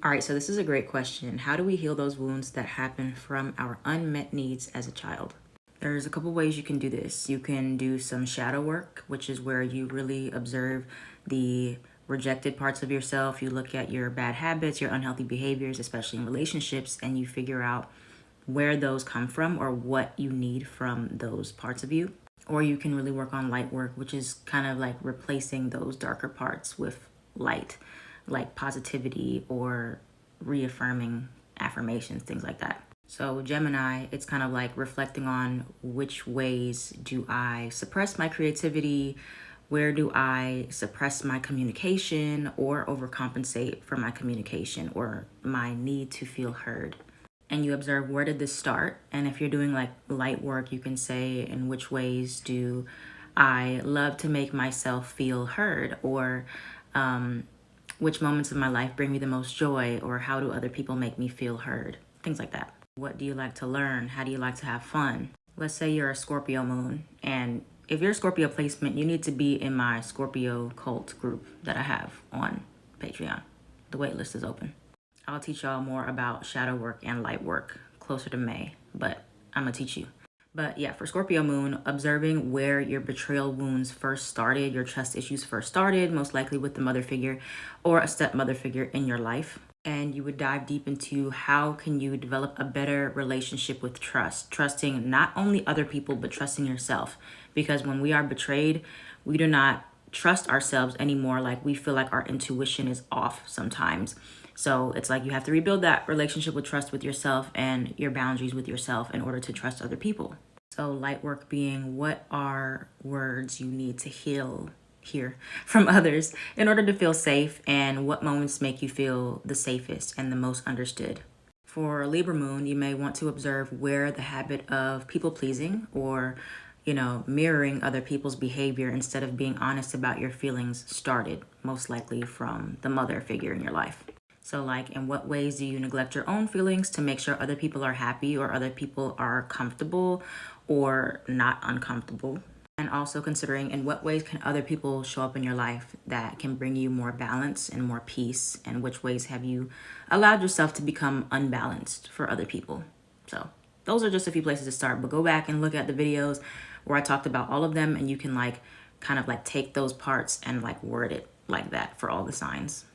All right, so this is a great question. How do we heal those wounds that happen from our unmet needs as a child? There's a couple ways you can do this. You can do some shadow work, which is where you really observe the rejected parts of yourself. You look at your bad habits, your unhealthy behaviors, especially in relationships, and you figure out where those come from or what you need from those parts of you. Or you can really work on light work, which is kind of like replacing those darker parts with light, like positivity or reaffirming affirmations, things like that. So Gemini, it's kind of like reflecting on which ways do I suppress my creativity, where do I suppress my communication or overcompensate for my communication or my need to feel heard. And you observe, where did this start? And if you're doing like light work, you can say, in which ways do I love to make myself feel heard? Or which moments of my life bring me the most joy? Or how do other people make me feel heard? Things like that. What do you like to learn? How do you like to have fun? Let's say you're a Scorpio moon, and if you're a Scorpio placement, you need to be in my Scorpio cult group that I have on Patreon. The wait list is open. I'll teach y'all more about shadow work and light work closer to May, but I'm gonna teach you. But yeah, for Scorpio moon, observing where your betrayal wounds first started, your trust issues first started, most likely with the mother figure or a stepmother figure in your life. And you would dive deep into how can you develop a better relationship with trust, trusting not only other people, but trusting yourself. Because when we are betrayed, we do not trust ourselves anymore. Like, we feel like our intuition is off sometimes. So it's like you have to rebuild that relationship with trust with yourself and your boundaries with yourself in order to trust other people. So light work being, what are words you need to hear from others in order to feel safe, and what moments make you feel the safest and the most understood. For Libra moon, you may want to observe where the habit of people pleasing or mirroring other people's behavior instead of being honest about your feelings started, most likely from the mother figure in your life. So like, in what ways do you neglect your own feelings to make sure other people are happy or other people are comfortable or not uncomfortable? And also considering, in what ways can other people show up in your life that can bring you more balance and more peace, and which ways have you allowed yourself to become unbalanced for other people? So those are just a few places to start, but go back and look at the videos where I talked about all of them, and you can like kind of like take those parts and like word it like that for all the signs.